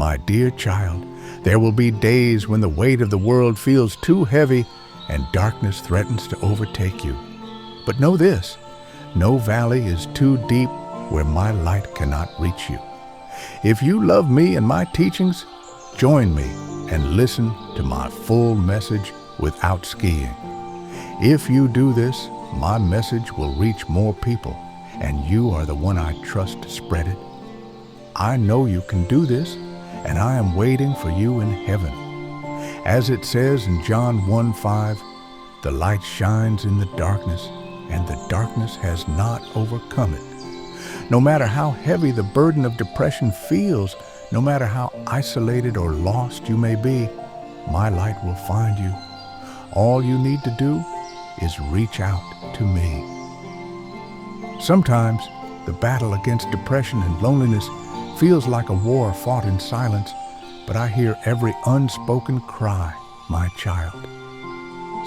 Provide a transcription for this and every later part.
My dear child, there will be days when the weight of the world feels too heavy and darkness threatens to overtake you. But know this, no valley is too deep where my light cannot reach you. If you love me and my teachings, join me and listen to my full message without skiing. If you do this, my message will reach more people, and you are the one I trust to spread it. I know you can do this, and I am waiting for you in heaven. As it says in John 1:5, the light shines in the darkness, and the darkness has not overcome it. No matter how heavy the burden of depression feels, no matter how isolated or lost you may be, my light will find you. All you need to do is reach out to me. Sometimes the battle against depression and loneliness feels like a war fought in silence, but I hear every unspoken cry, my child.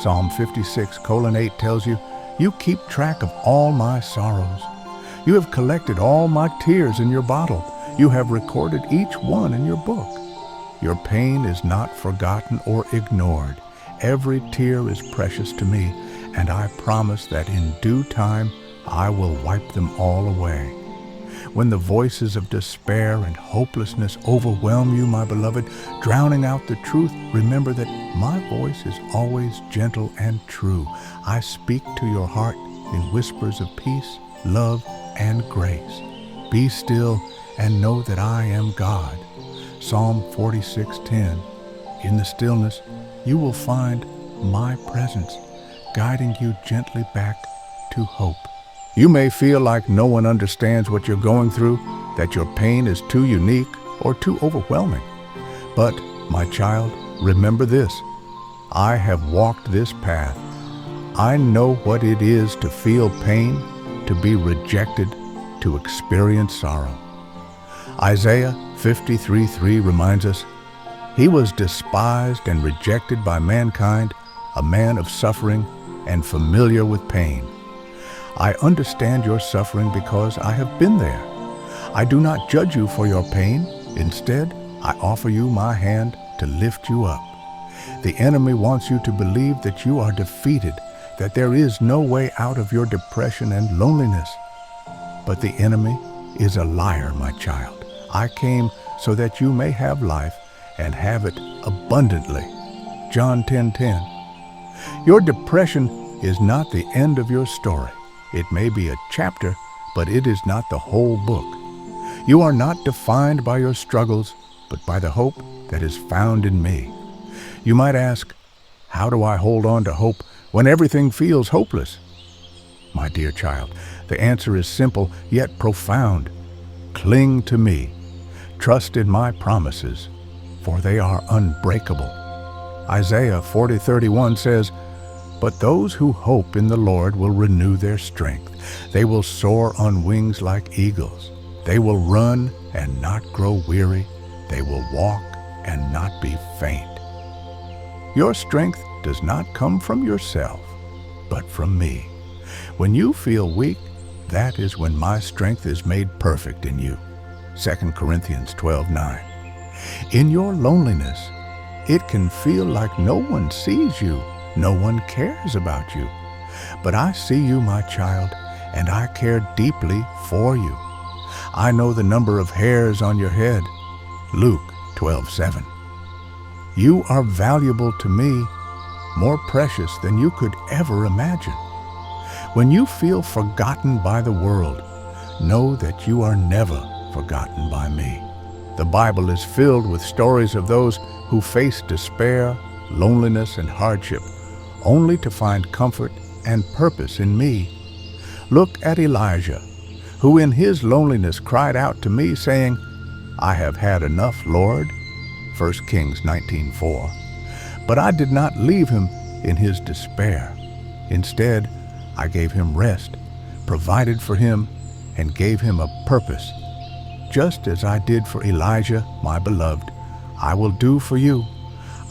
Psalm 56:8 tells you, you keep track of all my sorrows. You have collected all my tears in your bottle. You have recorded each one in your book. Your pain is not forgotten or ignored. Every tear is precious to me, and I promise that in due time I will wipe them all away. When the voices of despair and hopelessness overwhelm you, my beloved, drowning out the truth, remember that my voice is always gentle and true. I speak to your heart in whispers of peace, love, and grace. Be still and know that I am God. Psalm 46:10. In the stillness, you will find my presence, guiding you gently back to hope. You may feel like no one understands what you're going through, that your pain is too unique or too overwhelming. But, my child, remember this. I have walked this path. I know what it is to feel pain, to be rejected, to experience sorrow. Isaiah 53:3 reminds us, he was despised and rejected by mankind, a man of suffering and familiar with pain. I understand your suffering because I have been there. I do not judge you for your pain. Instead, I offer you my hand to lift you up. The enemy wants you to believe that you are defeated, that there is no way out of your depression and loneliness. But the enemy is a liar, my child. I came so that you may have life and have it abundantly. John 10:10. Your depression is not the end of your story. It may be a chapter, but it is not the whole book. You are not defined by your struggles, but by the hope that is found in me. You might ask, how do I hold on to hope when everything feels hopeless? My dear child, the answer is simple yet profound. Cling to me. Trust in my promises, for they are unbreakable. Isaiah 40:31 says, but those who hope in the Lord will renew their strength. They will soar on wings like eagles. They will run and not grow weary. They will walk and not be faint. Your strength does not come from yourself, but from me. When you feel weak, that is when my strength is made perfect in you. 2 Corinthians 12:9. In your loneliness, it can feel like no one sees you. No one cares about you. But I see you, my child, and I care deeply for you. I know the number of hairs on your head. Luke 12:7. You are valuable to me, more precious than you could ever imagine. When you feel forgotten by the world, know that you are never forgotten by me. The Bible is filled with stories of those who face despair, loneliness, and hardship, only to find comfort and purpose in me. Look at Elijah, who in his loneliness cried out to me, saying, I have had enough, Lord. 1 Kings 19:4. But I did not leave him in his despair. Instead, I gave him rest, provided for him, and gave him a purpose. Just as I did for Elijah, my beloved, I will do for you.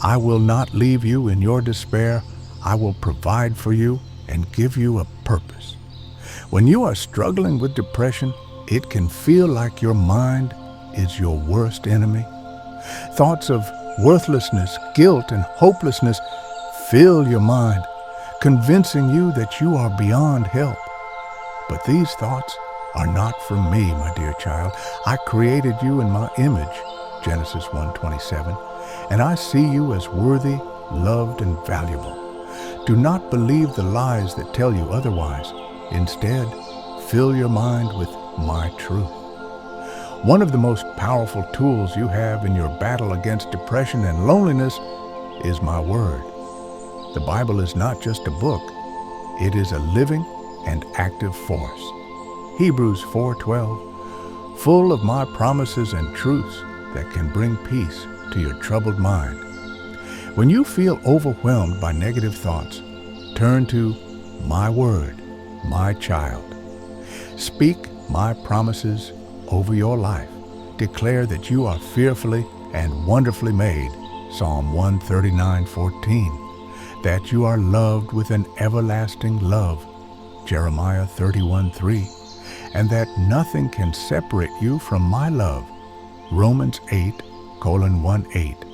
I will not leave you in your despair. I will provide for you and give you a purpose. When you are struggling with depression, it can feel like your mind is your worst enemy. Thoughts of worthlessness, guilt, and hopelessness fill your mind, convincing you that you are beyond help. But these thoughts are not from me, my dear child. I created you in my image, Genesis 1:27, and I see you as worthy, loved, and valuable. Do not believe the lies that tell you otherwise. Instead, fill your mind with my truth. One of the most powerful tools you have in your battle against depression and loneliness is my word. The Bible is not just a book. It is a living and active force. Hebrews 4:12, full of my promises and truths that can bring peace to your troubled mind. When you feel overwhelmed by negative thoughts, turn to my word, my child. Speak my promises over your life. Declare that you are fearfully and wonderfully made, Psalm 139:14. That you are loved with an everlasting love, Jeremiah 31:3. And that nothing can separate you from my love, Romans 8:1-8.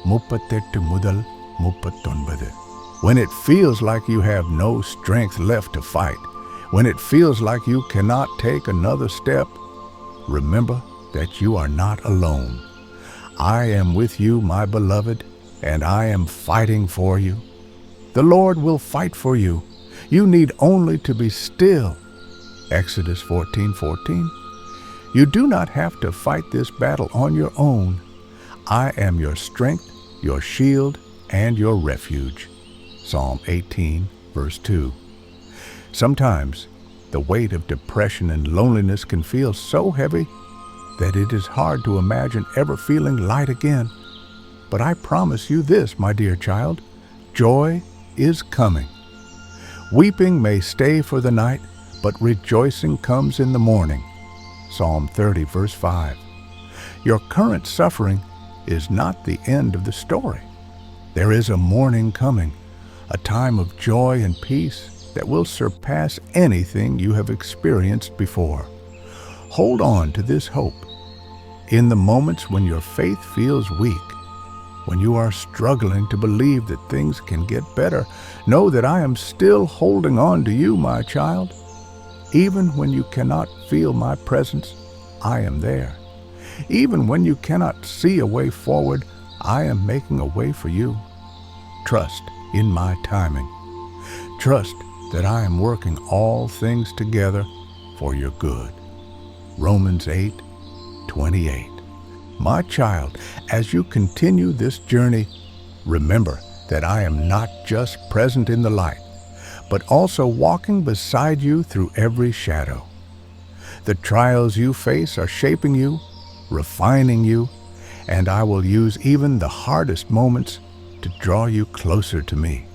38 முதல் 39. When it feels like you have no strength left to fight, when it feels like you cannot take another step, remember that you are not alone. I am with you, my beloved, and I am fighting for you. The Lord will fight for you. You need only to be still. Exodus 14:14. You do not have to fight this battle on your own. I am your strength, your shield, and your refuge. Psalm 18:2. Sometimes the weight of depression and loneliness can feel so heavy that it is hard to imagine ever feeling light again. But I promise you this, my dear child, joy is coming. Weeping may stay for the night, but rejoicing comes in the morning. Psalm 30:5. Your current suffering is not the end of the story. There is a morning coming, a time of joy and peace that will surpass anything you have experienced before. Hold on to this hope. In the moments when your faith feels weak, when you are struggling to believe that things can get better, know that I am still holding on to you, my child. Even when you cannot feel my presence, I am there. Even when you cannot see a way forward, I am making a way for you. Trust in my timing. Trust that I am working all things together for your good. Romans 8:28. My child, as you continue this journey, remember that I am not just present in the light, but also walking beside you through every shadow. The trials you face are shaping you, refining you, and I will use even the hardest moments to draw you closer to me.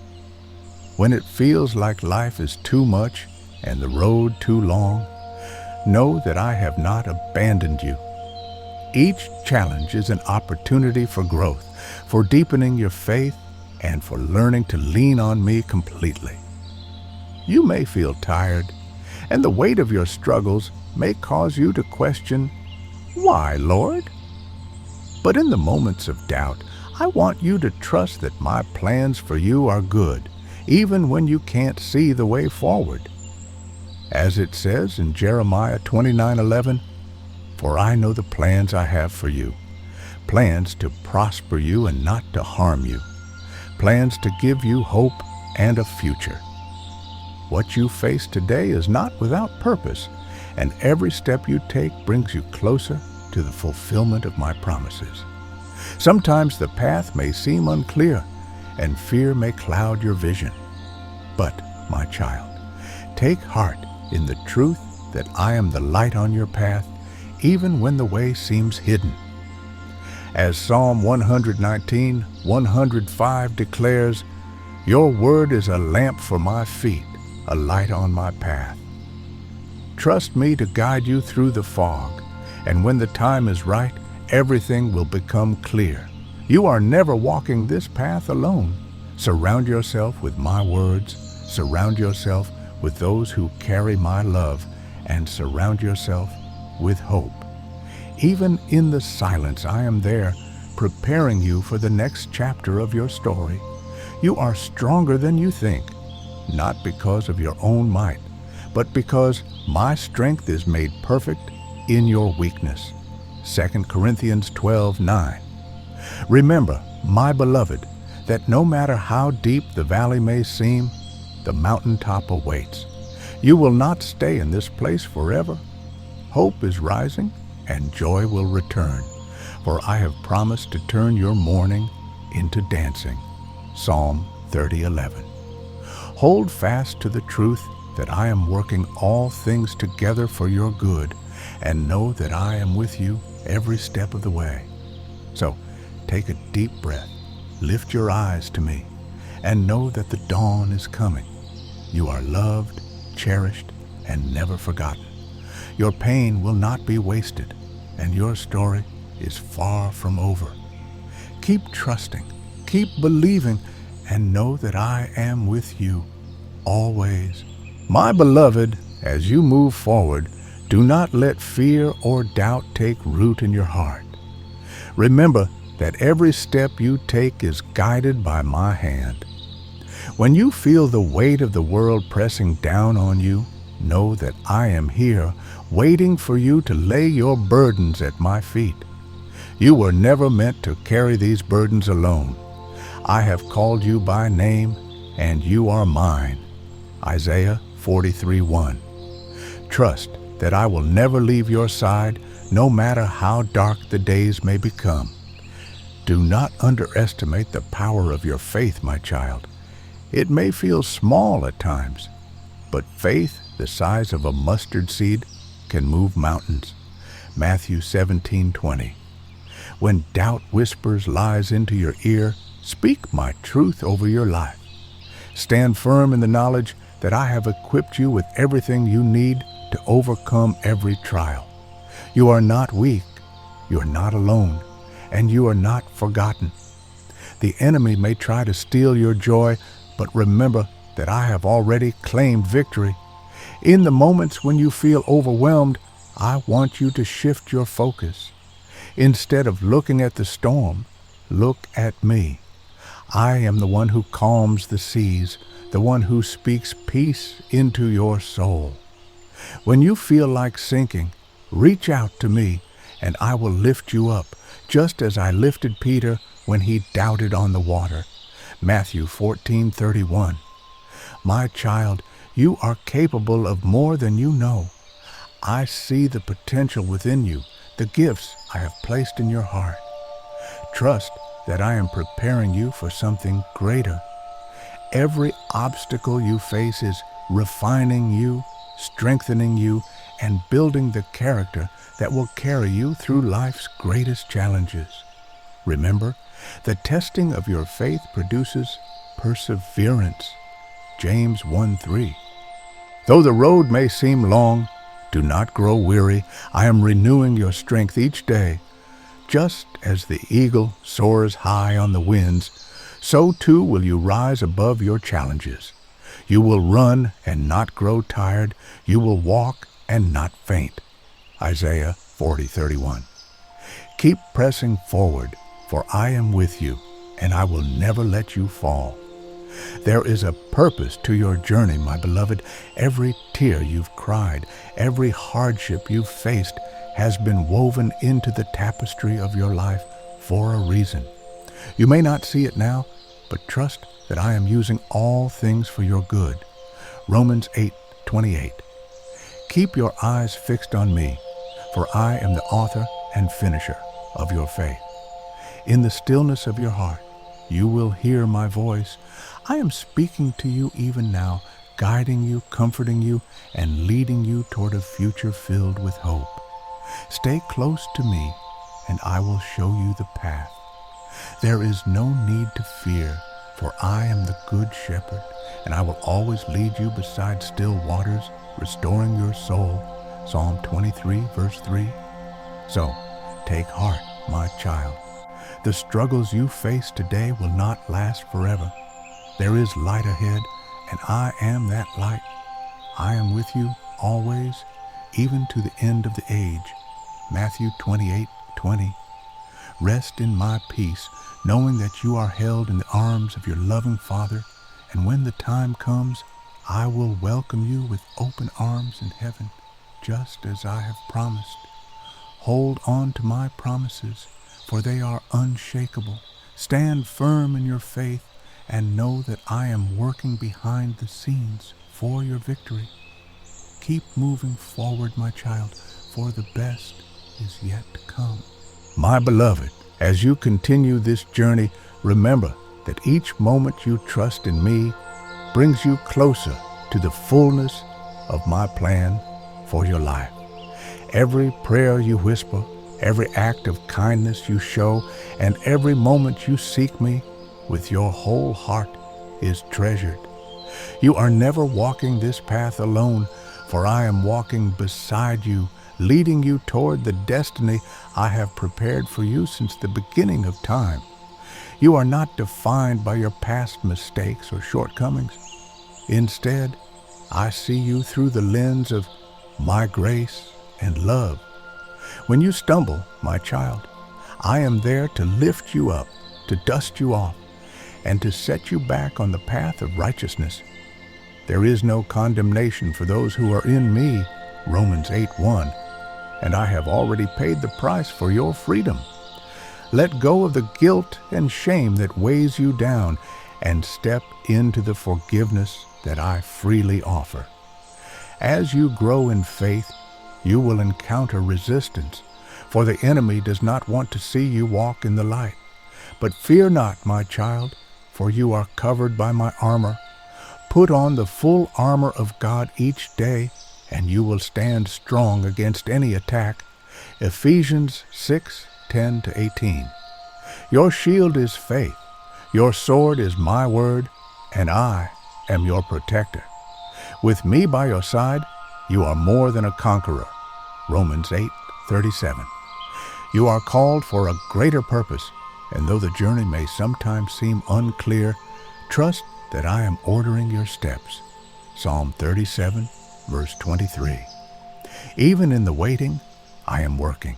When it feels like life is too much and the road too long, know that I have not abandoned you. Each challenge is an opportunity for growth, for deepening your faith, and for learning to lean on me completely. You may feel tired, and the weight of your struggles may cause you to question, "Why, Lord?" But in the moments of doubt, I want you to trust that my plans for you are good, even when you can't see the way forward. As it says in Jeremiah 29:11, "For I know the plans I have for you, plans to prosper you and not to harm you, plans to give you hope and a future." What you face today is not without purpose, and every step you take brings you closer to the fulfillment of my promises. Sometimes the path may seem unclear, and fear may cloud your vision. But, my child, take heart in the truth that I am the light on your path, even when the way seems hidden. As Psalm 119:105 declares, "Your word is a lamp for my feet, a light on my path." Trust me to guide you through the fog, and when the time is right, everything will become clear. You are never walking this path alone. Surround yourself with my words, surround yourself with those who carry my love, and surround yourself with hope. Even in the silence, I am there, preparing you for the next chapter of your story. You are stronger than you think, not because of your own might, but because my strength is made perfect in your weakness. 2 Corinthians 12:9. Remember, my beloved, that no matter how deep the valley may seem, the mountaintop awaits. You will not stay in this place forever. Hope is rising and joy will return, for I have promised to turn your mourning into dancing. Psalm 30:11. Hold fast to the truth that I am working all things together for your good, and know that I am with you every step of the way. So take a deep breath, lift your eyes to me, and know that the dawn is coming. You are loved, cherished, and never forgotten. Your pain will not be wasted, and your story is far from over. Keep trusting, keep believing, and know that I am with you always. My beloved, as you move forward, do not let fear or doubt take root in your heart. Remember that every step you take is guided by my hand. When you feel the weight of the world pressing down on you, know that I am here, waiting for you to lay your burdens at my feet. You were never meant to carry these burdens alone. I have called you by name, and you are mine. Isaiah 43:1. Trust that I will never leave your side, no matter how dark the days may become. Do not underestimate the power of your faith, my child. It may feel small at times, but faith the size of a mustard seed can move mountains. Matthew 17:20. When doubt whispers lies into your ear, speak my truth over your life. Stand firm in the knowledge that I have equipped you with everything you need to overcome every trial. You are not weak, you are not alone, and you are not forgotten. The enemy may try to steal your joy, but remember that I have already claimed victory. In the moments when you feel overwhelmed, I want you to shift your focus. Instead of looking at the storm, look at me. I am the one who calms the seas, the one who speaks peace into your soul. When you feel like sinking, reach out to me, and I will lift you up, just as I lifted Peter when he doubted on the water. Matthew 14:31. My child, you are capable of more than you know. I see the potential within you, the gifts I have placed in your heart. Trust that I am preparing you for something greater. Every obstacle you face is refining you, strengthening you, and building the character that will carry you through life's greatest challenges. Remember, the testing of your faith produces perseverance. James 1:3. Though the road may seem long, do not grow weary. I am renewing your strength each day. Just as the eagle soars high on the winds, so too will you rise above your challenges. You will run and not grow tired. You will walk and not faint. Isaiah 40:31. Keep pressing forward, for I am with you, and I will never let you fall. There is a purpose to your journey, my beloved. Every tear you've cried, every hardship you've faced has been woven into the tapestry of your life for a reason. You may not see it now, but trust that I am using all things for your good. Romans 8:28. Keep your eyes fixed on me, for I am the author and finisher of your faith. In the stillness of your heart, you will hear my voice. I am speaking to you even now, guiding you, comforting you, and leading you toward a future filled with hope. Stay close to me, and I will show you the path. There is no need to fear, for I am the good shepherd, and I will always lead you beside still waters, restoring your soul. Psalm 23:3. So, take heart, my child. The struggles you face today will not last forever. There is light ahead, and I am that light. I am with you always, even to the end of the age. Matthew 28:20. Rest in my peace, knowing that you are held in the arms of your loving Father, and when the time comes, I will welcome you with open arms in heaven, just as I have promised. Hold on to my promises, for they are unshakable. Stand firm in your faith, and know that I am working behind the scenes for your victory. Keep moving forward, my child, for the best is yet to come. My beloved, as you continue this journey, remember that each moment you trust in me brings you closer to the fullness of my plan for your life. Every prayer you whisper, every act of kindness you show, and every moment you seek me with your whole heart is treasured. You are never walking this path alone, for I am walking beside you, leading you toward the destiny I have prepared for you since the beginning of time. You are not defined by your past mistakes or shortcomings. Instead, I see you through the lens of my grace and love. When you stumble, my child, I am there to lift you up, to dust you off, and to set you back on the path of righteousness. There is no condemnation for those who are in me, Romans 8:1, and I have already paid the price for your freedom. Let go of the guilt and shame that weighs you down and step into the forgiveness that I freely offer. As you grow in faith, you will encounter resistance, for the enemy does not want to see you walk in the light. But fear not, my child, for you are covered by my armor. Put on the full armor of God each day, and you will stand strong against any attack. Ephesians 6:10-18. Your shield is faith, your sword is my word, and I am your protector. With me by your side, you are more than a conqueror. Romans 8:37. You are called for a greater purpose, and though the journey may sometimes seem unclear, trust that I am ordering your steps. Psalm 37, verse 23. Even in the waiting, I am working.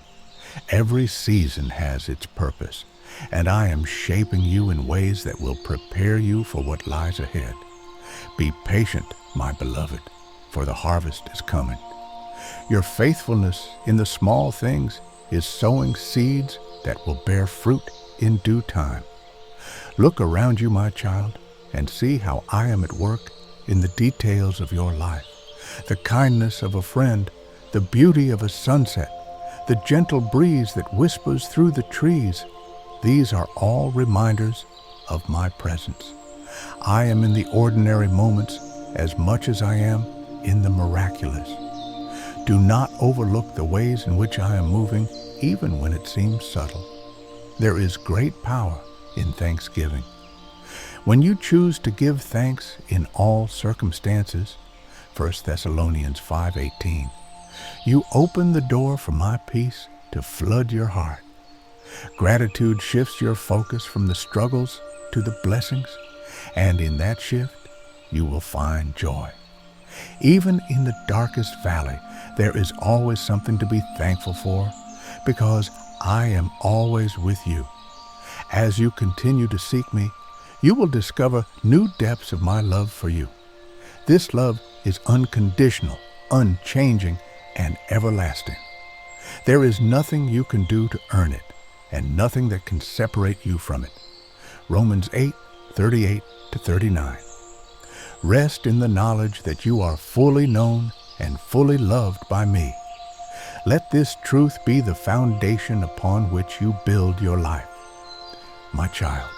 Every season has its purpose, and I am shaping you in ways that will prepare you for what lies ahead. Be patient, my beloved, for the harvest is coming. Your faithfulness in the small things is sowing seeds that will bear fruit in due time. Look around you, my child, and see how I am at work in the details of your life. The kindness of a friend, the beauty of a sunset, the gentle breeze that whispers through the trees. These are all reminders of my presence. I am in the ordinary moments as much as I am in the miraculous. Do not overlook the ways in which I am moving, even when it seems subtle. There is great power in thanksgiving. When you choose to give thanks in all circumstances, 1 Thessalonians 5:18, you open the door for my peace to flood your heart. Gratitude shifts your focus from the struggles to the blessings, and in that shift, you will find joy. Even in the darkest valley, there is always something to be thankful for, because I am always with you. As you continue to seek me, you will discover new depths of my love for you. This love is unconditional, unchanging, and everlasting. There is nothing you can do to earn it, and nothing that can separate you from it. Romans 8:38-39. Rest in the knowledge that you are fully known and fully loved by me. Let this truth be the foundation upon which you build your life. My child,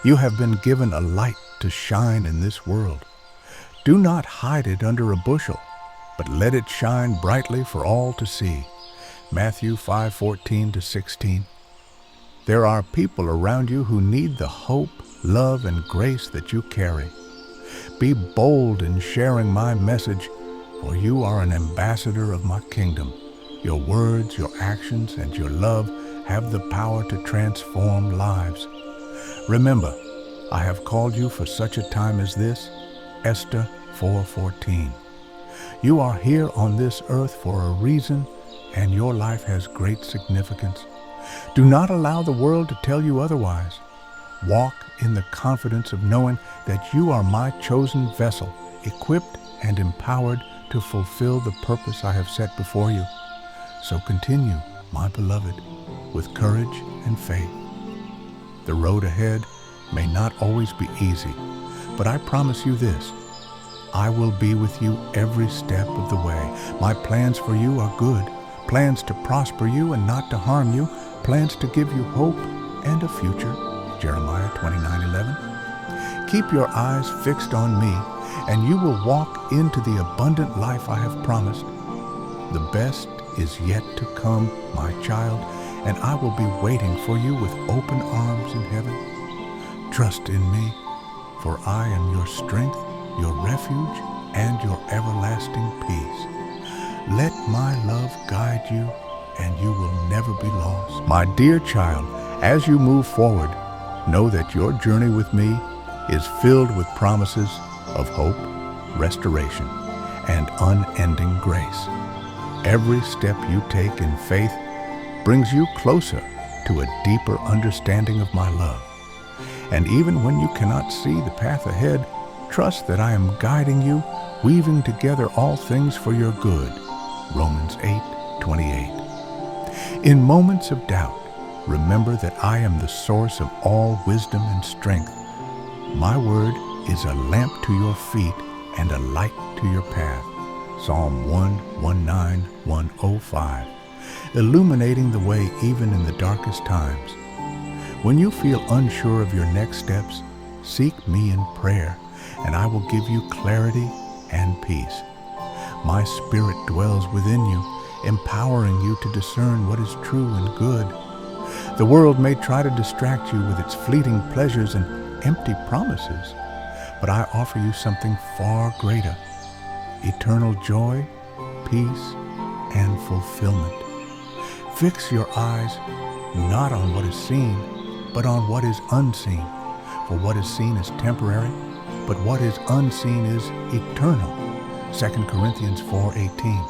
you have been given a light to shine in this world. Do not hide it under a bushel, but let it shine brightly for all to see. Matthew 5:14-16. There are people around you who need the hope, love, and grace that you carry. Be bold in sharing my message, for you are an ambassador of my kingdom. Your words, your actions, and your love have the power to transform lives. Remember, I have called you for such a time as this. Esther 4:14. You are here on this earth for a reason, and your life has great significance. Do not allow the world to tell you otherwise. Walk in the confidence of knowing that you are my chosen vessel, equipped and empowered to fulfill the purpose I have set before you. So continue, my beloved, with courage and faith. The road ahead may not always be easy, but I promise you this: I will be with you every step of the way. My plans for you are good, plans to prosper you and not to harm you, plans to give you hope and a future. Jeremiah 29:11. Keep your eyes fixed on me, and you will walk into the abundant life I have promised. The best is yet to come, my child, and I will be waiting for you with open arms in heaven. Trust in me, for I am your strength, your refuge, and your everlasting peace. Let my love guide you, and you will never be lost. My dear child, as you move forward, know that your journey with me is filled with promises of hope, restoration, and unending grace. Every step you take in faith brings you closer to a deeper understanding of my love. And even when you cannot see the path ahead, trust that I am guiding you, weaving together all things for your good. Romans 8:28. In moments of doubt, remember that I am the source of all wisdom and strength. My word is a lamp to your feet and a light to your path. Psalm 119:105. Illuminating the way even in the darkest times. When you feel unsure of your next steps, seek me in prayer, and I will give you clarity and peace. My Spirit dwells within you, empowering you to discern what is true and good. The world may try to distract you with its fleeting pleasures and empty promises, but I offer you something far greater: eternal joy, peace, and fulfillment. Fix your eyes not on what is seen, but on what is unseen. For what is seen is temporary, but what is unseen is eternal. 2 Corinthians 4:18.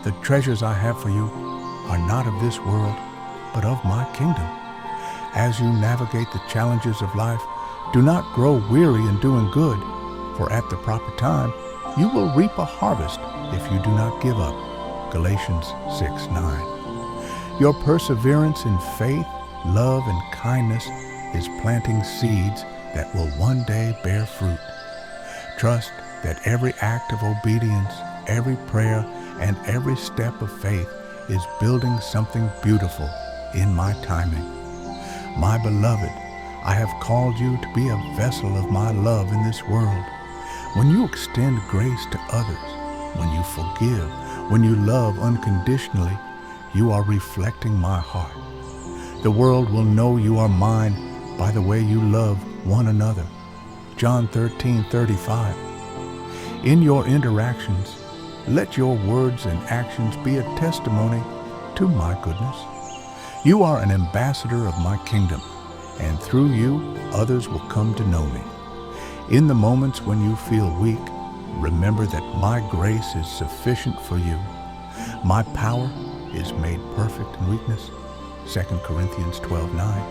The treasures I have for you are not of this world, but of my kingdom. As you navigate the challenges of life, do not grow weary in doing good, for at the proper time you will reap a harvest if you do not give up. Galatians 6:9. Your perseverance in faith, love, and kindness is planting seeds that will one day bear fruit. Trust that every act of obedience, every prayer, and every step of faith is building something beautiful in my timing. My beloved, I have called you to be a vessel of my love in this world. When you extend grace to others, when you forgive, when you love unconditionally, you are reflecting my heart. The world will know you are mine by the way you love one another. John 13:35. In your interactions, let your words and actions be a testimony to my goodness. You are an ambassador of my kingdom, and through you, others will come to know me. In the moments when you feel weak, remember that my grace is sufficient for you. My power is made perfect in weakness. 2 Corinthians 12:9.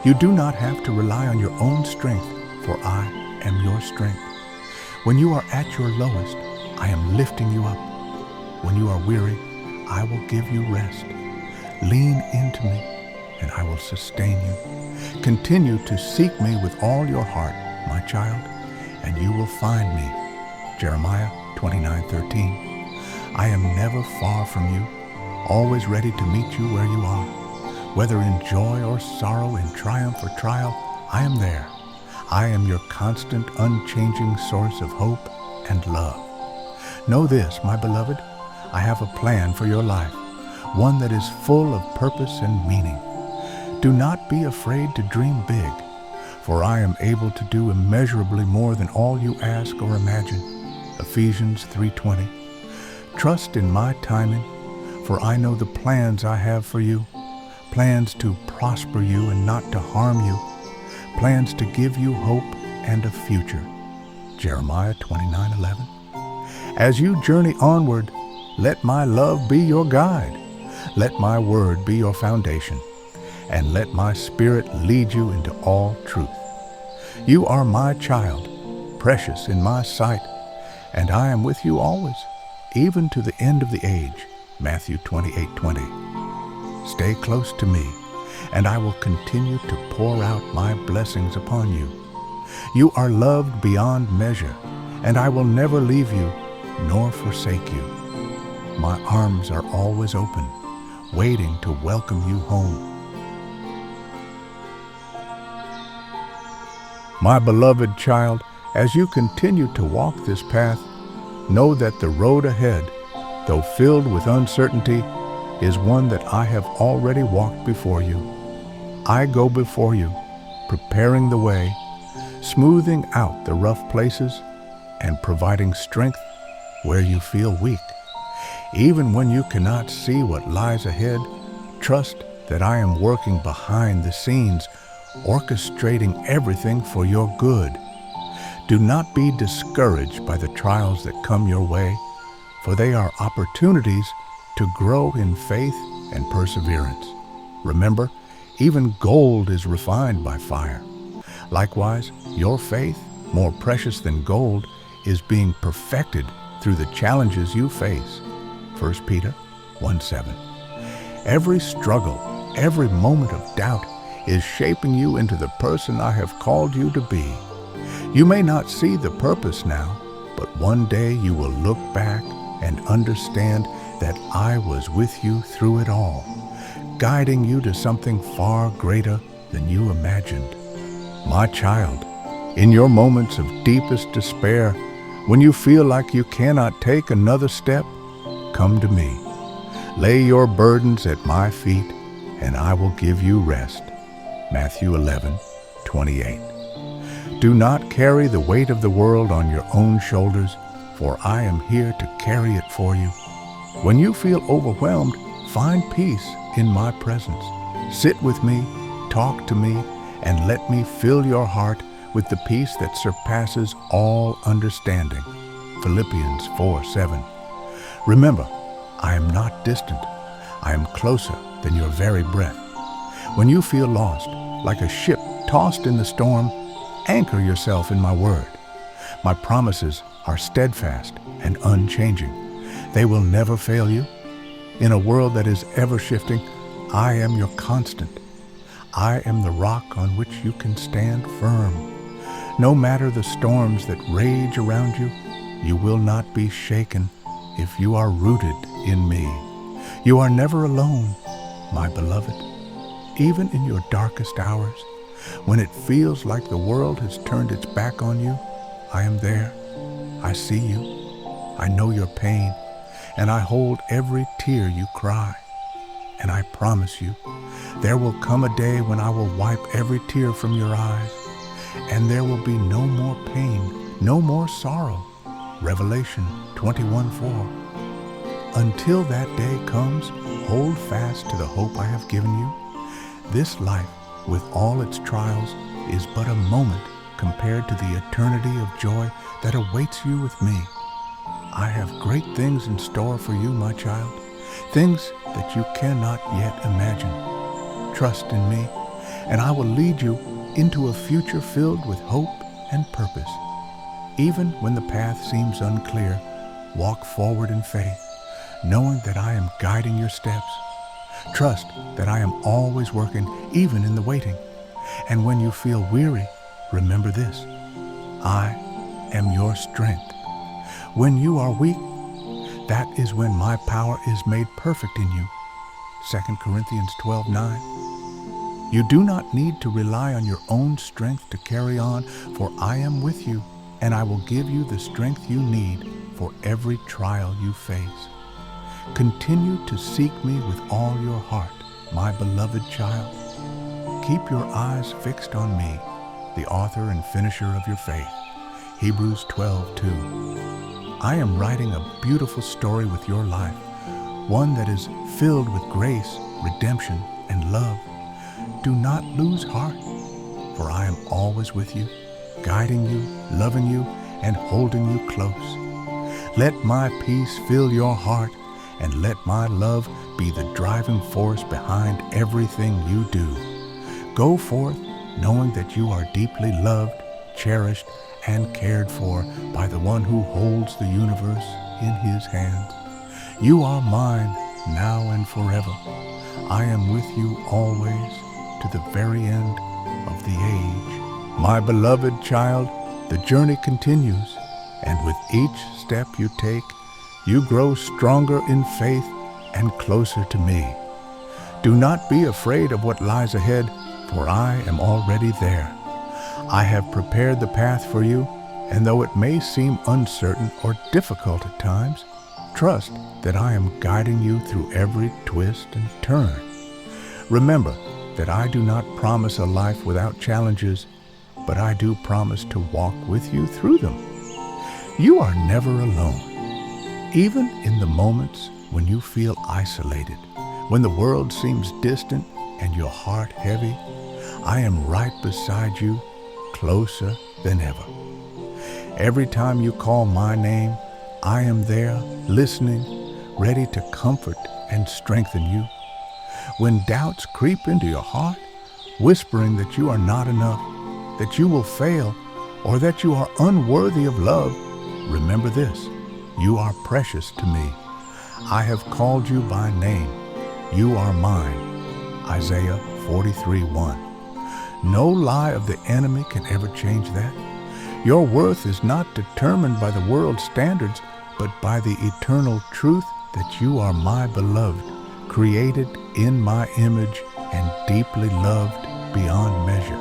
You do not have to rely on your own strength, for I am your strength. When you are at your lowest, I am lifting you up. When you are weary, I will give you rest. Lean into me, and I will sustain you. Continue to seek me with all your heart, my child, and you will find me. Jeremiah 29:13. I am never far from you, always ready to meet you where you are. Whether in joy or sorrow, in triumph or trial, I am there. I am your constant, unchanging source of hope and love. Know this, my beloved, I have a plan for your life, one that is full of purpose and meaning. Do not be afraid to dream big, for I am able to do immeasurably more than all you ask or imagine. Ephesians 3:20. Trust in my timing, for I know the plans I have for you, plans to prosper you and not to harm you, plans to give you hope and a future. Jeremiah 29:11. As you journey onward, let my love be your guide. Let my word be your foundation, and let my spirit lead you into all truth. You are my child, precious in my sight, and I am with you always, even to the end of the age. Matthew 28:20. Stay close to me, and I will continue to pour out my blessings upon you. You are loved beyond measure, and I will never leave you nor forsake you. My arms are always open, waiting to welcome you home. My beloved child, as you continue to walk this path, know that the road ahead, though filled with uncertainty, is one that I have already walked before you. I go before you, preparing the way, smoothing out the rough places, and providing strength where you feel weak. Even when you cannot see what lies ahead, trust that I am working behind the scenes, orchestrating everything for your good. Do not be discouraged by the trials that come your way, for they are opportunities to grow in faith and perseverance. Remember, even gold is refined by fire. Likewise, your faith, more precious than gold, is being perfected through the challenges you face. 1 Peter 1:7. Every struggle, every moment of doubt is shaping you into the person I have called you to be. You may not see the purpose now, but one day you will look back and understand that I was with you through it all, guiding you to something far greater than you imagined. My child, in your moments of deepest despair, when you feel like you cannot take another step, come to me. Lay your burdens at my feet, and I will give you rest. Matthew 11:28. Do not carry the weight of the world on your own shoulders, for I am here to carry it for you. When you feel overwhelmed, find peace in my presence. Sit with me, talk to me, and let me fill your heart with the peace that surpasses all understanding. Philippians 4:7. Remember, I am not distant. I am closer than your very breath. When you feel lost, like a ship tossed in the storm, anchor yourself in my word. My promises are steadfast and unchanging. They will never fail you. In a world that is ever shifting, I am your constant. I am the rock on which you can stand firm. No matter the storms that rage around you, you will not be shaken if you are rooted in me. You are never alone, my beloved. Even in your darkest hours, when it feels like the world has turned its back on you, I am there. I see you. I know your pain, and I hold every tear you cry. And I promise you, there will come a day when I will wipe every tear from your eyes, and there will be no more pain, no more sorrow. Revelation 21:4. Until that day comes, hold fast to the hope I have given you. This life, with all its trials, is but a moment compared to the eternity of joy that awaits you with me. I have great things in store for you, my child, things that you cannot yet imagine. Trust in me, and I will lead you into a future filled with hope and purpose. Even when the path seems unclear, walk forward in faith, knowing that I am guiding your steps. Trust that I am always working, even in the waiting. And when you feel weary, remember this: I am your strength. When you are weak, that is when my power is made perfect in you. 2 Corinthians 12:9. You do not need to rely on your own strength to carry on, for I am with you, and I will give you the strength you need for every trial you face. Continue to seek me with all your heart, my beloved child. Keep your eyes fixed on me, the author and finisher of your faith. Hebrews 12:2. I am writing a beautiful story with your life, one that is filled with grace, redemption, and love. Do not lose heart, for I am always with you, guiding you, loving you, and holding you close. Let my peace fill your heart, and let my love be the driving force behind everything you do. Go forth knowing that you are deeply loved, cherished, and cared for by the one who holds the universe in his hands. You are mine now and forever. I am with you always to the very end of the age. My beloved child, the journey continues, and with each step you take, you grow stronger in faith and closer to me. Do not be afraid of what lies ahead, for I am already there. I have prepared the path for you, and though it may seem uncertain or difficult at times, trust that I am guiding you through every twist and turn. Remember that I do not promise a life without challenges, but I do promise to walk with you through them. You are never alone. Even in the moments when you feel isolated, when the world seems distant and your heart heavy, I am right beside you, closer than ever. Every time you call my name, I am there, listening, ready to comfort and strengthen you. When doubts creep into your heart, whispering that you are not enough, that you will fail, or that you are unworthy of love, remember this: you are precious to me. I have called you by name. You are mine. Isaiah 43:1. No lie of the enemy can ever change that. Your worth is not determined by the world's standards, but by the eternal truth that you are my beloved, created in my image and deeply loved beyond measure.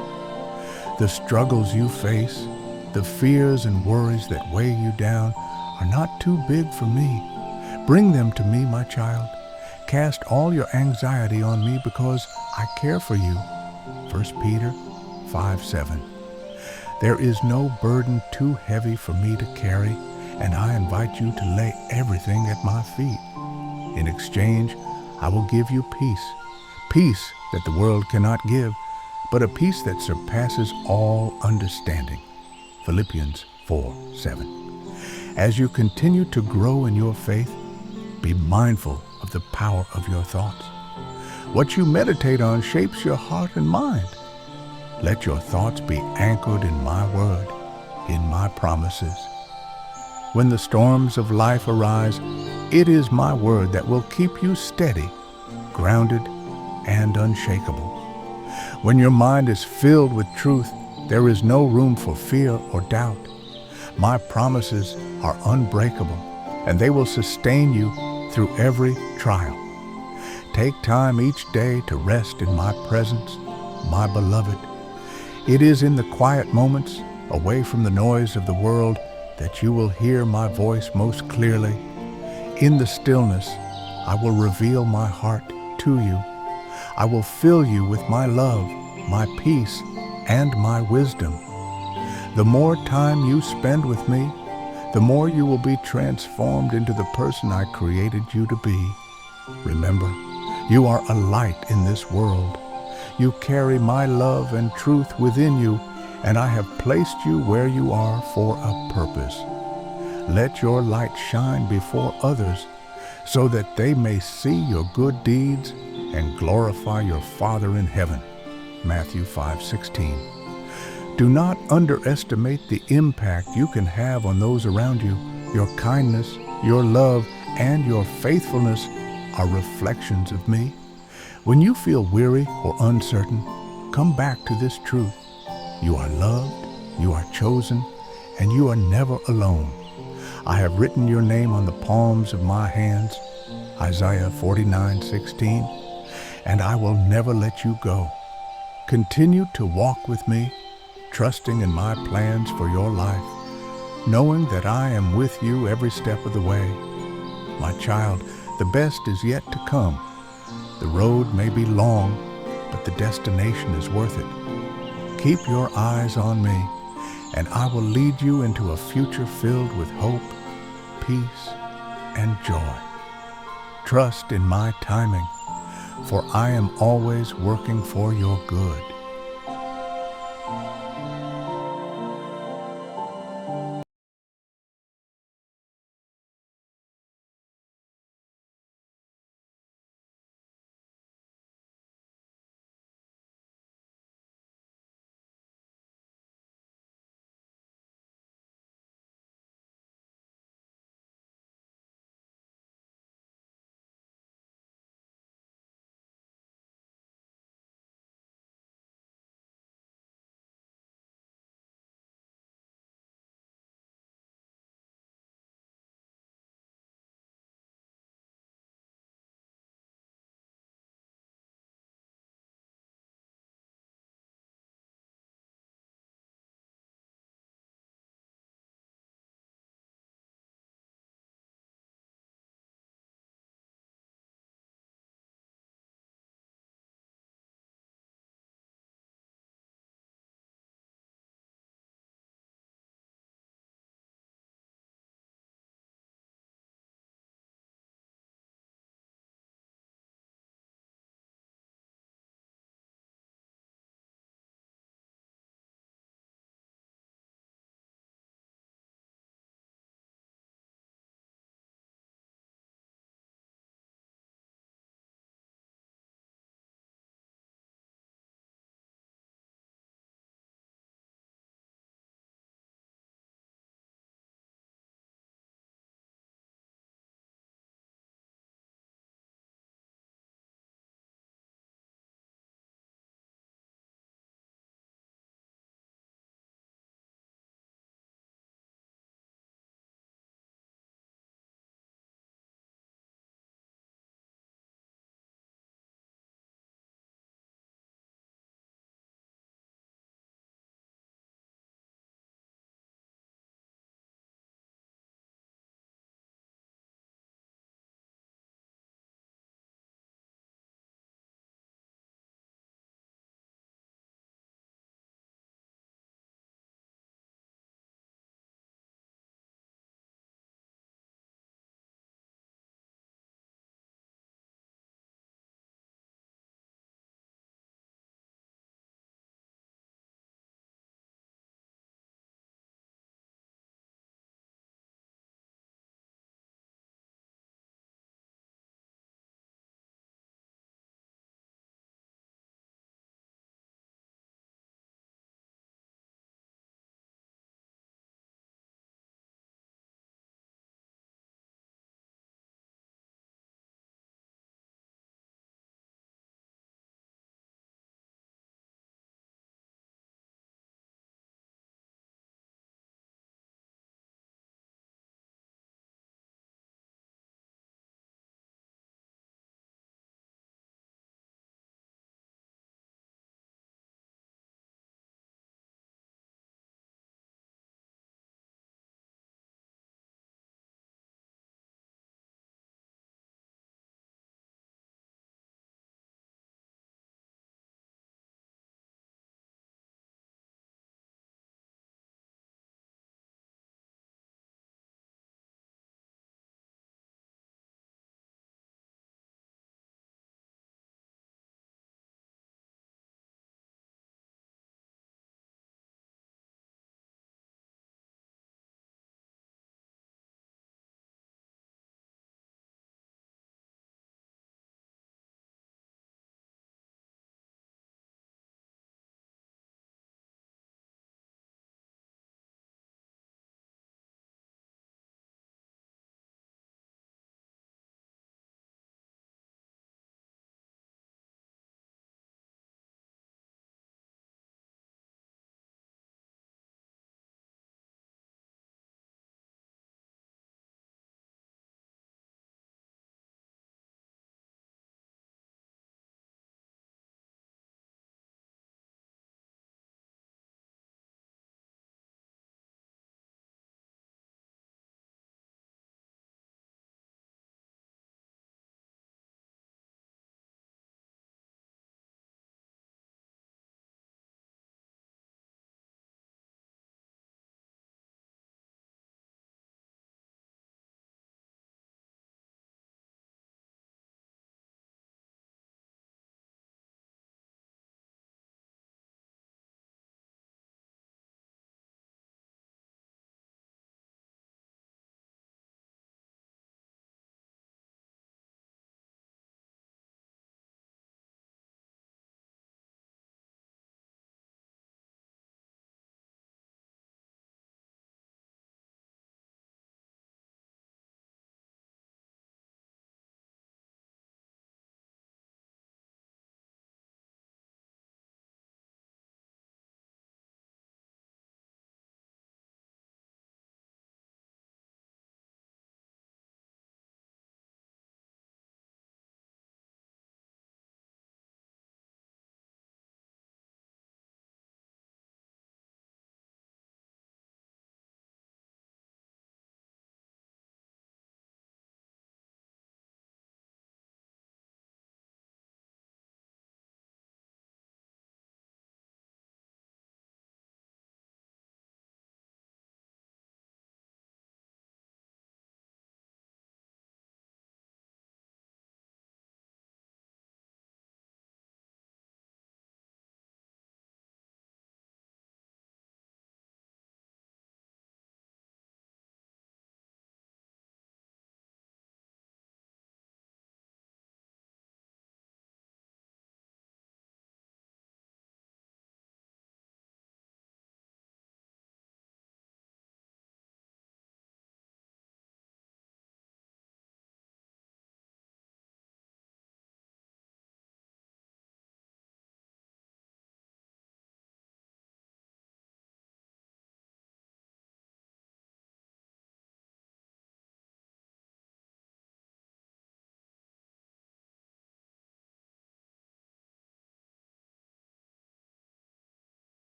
The struggles you face, the fears and worries that weigh you down are not too big for me. Bring them to me, my child. Cast all your anxiety on me because I care for you. 1 Peter 5:7. There is no burden too heavy for me to carry, and I invite you to lay everything at my feet. In exchange, I will give you peace, peace that the world cannot give, but a peace that surpasses all understanding. Philippians 4:7. As you continue to grow in your faith, be mindful of the power of your thoughts. What you meditate on shapes your heart and mind. Let your thoughts be anchored in my word, in my promises. When the storms of life arise, it is my word that will keep you steady, grounded, and unshakable. When your mind is filled with truth, there is no room for fear or doubt. My promises are unbreakable, and they will sustain you through every trial. Take time each day to rest in my presence, my beloved. It is in the quiet moments, away from the noise of the world, that you will hear my voice most clearly. In the stillness, I will reveal my heart to you. I will fill you with my love, my peace, and my wisdom. The more time you spend with me, the more you will be transformed into the person I created you to be. Remember, you are a light in this world. You carry my love and truth within you, and I have placed you where you are for a purpose. Let your light shine before others, so that they may see your good deeds and glorify your Father in heaven. Matthew 5:16. Do not underestimate the impact you can have on those around you. Your kindness, your love, and your faithfulness are reflections of me. When you feel weary or uncertain, come back to this truth. You are loved, you are chosen, and you are never alone. I have written your name on the palms of my hands, Isaiah 49:16, and I will never let you go. Continue to walk with me, trusting in my plans for your life, knowing that I am with you every step of the way. My child, the best is yet to come. The road may be long, but the destination is worth it. Keep your eyes on me, and I will lead you into a future filled with hope, peace, and joy. Trust in my timing, for I am always working for your good.